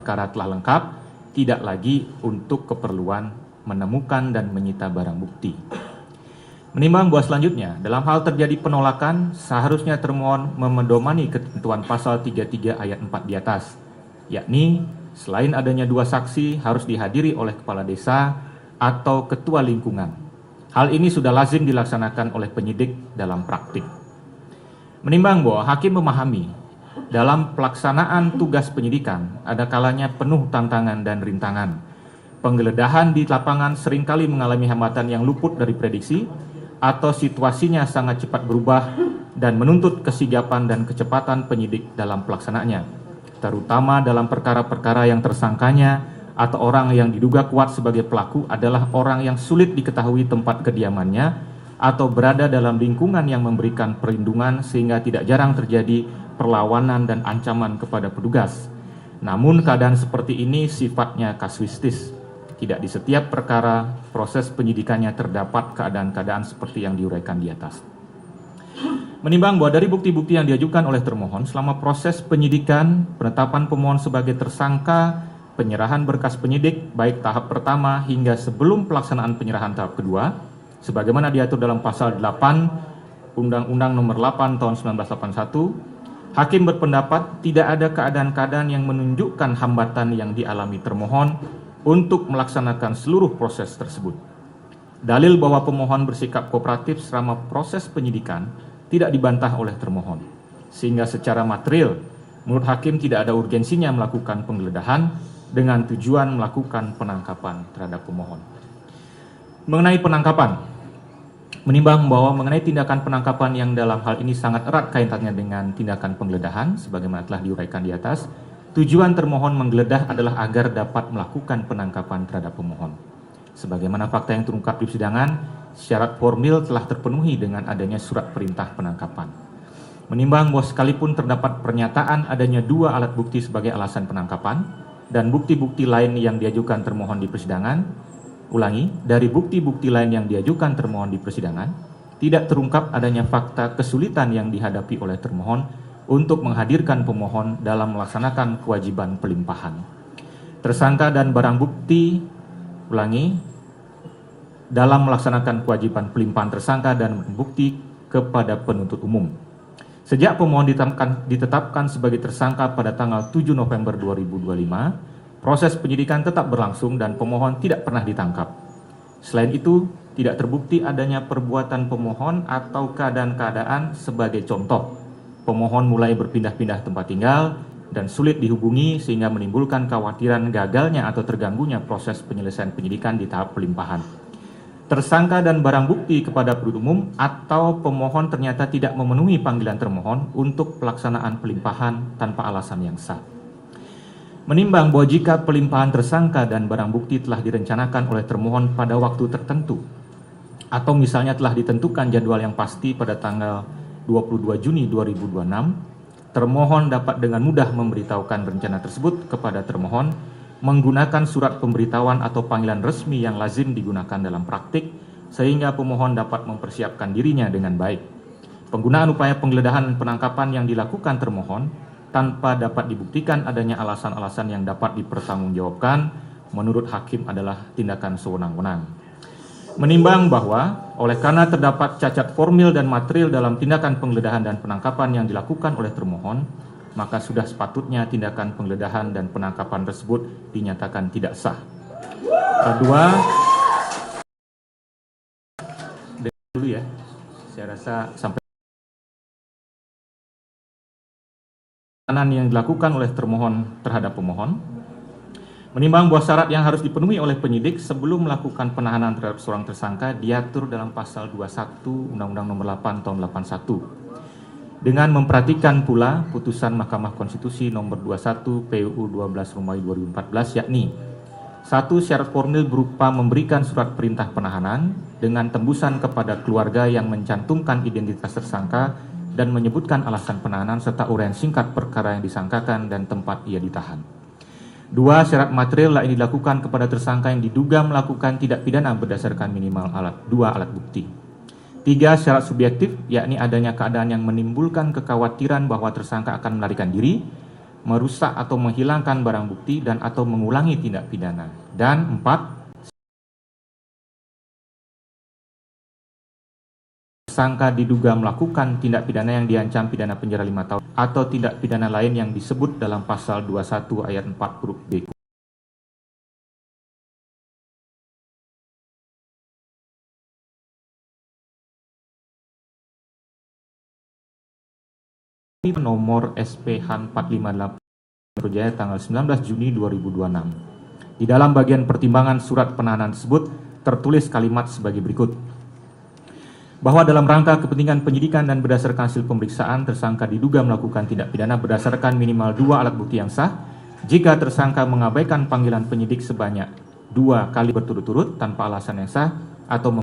perkara telah lengkap, tidak lagi untuk keperluan menemukan dan menyita barang bukti. Menimbang bahwa selanjutnya, dalam hal terjadi penolakan, seharusnya termohon memedomani ketentuan pasal 33 ayat 4 di atas, yakni selain adanya 2 saksi harus dihadiri oleh kepala desa atau ketua lingkungan. Hal ini sudah lazim dilaksanakan oleh penyidik dalam praktik. Menimbang bahwa hakim memahami dalam pelaksanaan tugas penyidikan ada kalanya penuh tantangan dan rintangan. Penggeledahan di lapangan seringkali mengalami hambatan yang luput dari prediksi atau situasinya sangat cepat berubah dan menuntut kesigapan dan kecepatan penyidik dalam pelaksanaannya, terutama dalam perkara-perkara yang tersangkanya atau orang yang diduga kuat sebagai pelaku adalah orang yang sulit diketahui tempat kediamannya atau berada dalam lingkungan yang memberikan perlindungan sehingga tidak jarang terjadi perlawanan dan ancaman kepada petugas. Namun keadaan seperti ini sifatnya kasuistis. Tidak di setiap perkara proses penyidikannya terdapat keadaan-keadaan seperti yang diuraikan di atas. Menimbang bahwa dari bukti-bukti yang diajukan oleh termohon selama proses penyidikan, penetapan pemohon sebagai tersangka, penyerahan berkas penyidik baik tahap pertama hingga sebelum pelaksanaan penyerahan tahap kedua, sebagaimana diatur dalam pasal 8 Undang-Undang Nomor 8 Tahun 1981, hakim berpendapat tidak ada keadaan-keadaan yang menunjukkan hambatan yang dialami termohon untuk melaksanakan seluruh proses tersebut. Dalil bahwa pemohon bersikap kooperatif selama proses penyidikan tidak dibantah oleh termohon, sehingga secara material menurut hakim tidak ada urgensinya melakukan penggeledahan dengan tujuan melakukan penangkapan terhadap pemohon. Mengenai penangkapan, menimbang bahwa mengenai tindakan penangkapan yang dalam hal ini sangat erat kaitannya dengan tindakan penggeledahan, sebagaimana telah diuraikan di atas, tujuan termohon menggeledah adalah agar dapat melakukan penangkapan terhadap pemohon. Sebagaimana fakta yang terungkap di persidangan, syarat formil telah terpenuhi dengan adanya surat perintah penangkapan. Menimbang bahwa sekalipun terdapat pernyataan adanya 2 alat bukti sebagai alasan penangkapan dan bukti-bukti lain yang diajukan termohon di persidangan, dari bukti-bukti lain yang diajukan termohon di persidangan, tidak terungkap adanya fakta kesulitan yang dihadapi oleh termohon untuk menghadirkan pemohon dalam melaksanakan kewajiban pelimpahan. Tersangka dan barang bukti, dalam melaksanakan kewajiban pelimpahan tersangka dan bukti kepada penuntut umum. Sejak pemohon ditetapkan sebagai tersangka pada tanggal 7 November 2025, proses penyidikan tetap berlangsung dan pemohon tidak pernah ditangkap. Selain itu, tidak terbukti adanya perbuatan pemohon atau keadaan-keadaan sebagai contoh. Pemohon mulai berpindah-pindah tempat tinggal dan sulit dihubungi sehingga menimbulkan kekhawatiran gagalnya atau terganggunya proses penyelesaian penyidikan di tahap pelimpahan. Tersangka dan barang bukti kepada penuntut umum atau pemohon ternyata tidak memenuhi panggilan termohon untuk pelaksanaan pelimpahan tanpa alasan yang sah. Menimbang bahwa jika pelimpahan tersangka dan barang bukti telah direncanakan oleh termohon pada waktu tertentu, atau misalnya telah ditentukan jadwal yang pasti pada tanggal 22 Juni 2026, termohon dapat dengan mudah memberitahukan rencana tersebut kepada termohon menggunakan surat pemberitahuan atau panggilan resmi yang lazim digunakan dalam praktik, sehingga pemohon dapat mempersiapkan dirinya dengan baik. Penggunaan upaya penggeledahan dan penangkapan yang dilakukan termohon tanpa dapat dibuktikan adanya alasan-alasan yang dapat dipertanggungjawabkan menurut hakim adalah tindakan sewenang-wenang. Menimbang bahwa oleh karena terdapat cacat formil dan material dalam tindakan penggeledahan dan penangkapan yang dilakukan oleh termohon, maka sudah sepatutnya tindakan penggeledahan dan penangkapan tersebut dinyatakan tidak sah. Kedua, dulu ya, saya rasa sampai yang dilakukan oleh termohon terhadap pemohon, menimbang bahwa syarat yang harus dipenuhi oleh penyidik sebelum melakukan penahanan terhadap seorang tersangka diatur dalam pasal 21 Undang-Undang Nomor 8 Tahun 81. Dengan memperhatikan pula putusan Mahkamah Konstitusi Nomor 21 PUU 12 Romawi 2014, yakni 1. Syarat formil berupa memberikan surat perintah penahanan dengan tembusan kepada keluarga yang mencantumkan identitas tersangka dan menyebutkan alasan penahanan serta uraian singkat perkara yang disangkakan dan tempat ia ditahan. 2. Syarat material lain dilakukan kepada tersangka yang diduga melakukan tindak pidana berdasarkan minimal 2 alat bukti. 3. Syarat subjektif, yakni adanya keadaan yang menimbulkan kekhawatiran bahwa tersangka akan melarikan diri merusak atau menghilangkan barang bukti dan atau mengulangi tindak pidana. Dan 4, tersangka diduga melakukan tindak pidana yang diancam pidana penjara 5 tahun atau tindak pidana lain yang disebut dalam pasal 21 ayat 4 huruf B. Nomor SPH 458 Jaya tanggal 19 Juni 2026. Di dalam bagian pertimbangan surat penahanan tersebut tertulis kalimat sebagai berikut. Bahwa dalam rangka kepentingan penyidikan dan berdasarkan hasil pemeriksaan, tersangka diduga melakukan tindak pidana berdasarkan minimal 2 alat bukti yang sah jika tersangka mengabaikan panggilan penyidik sebanyak 2 kali berturut-turut tanpa alasan yang sah atau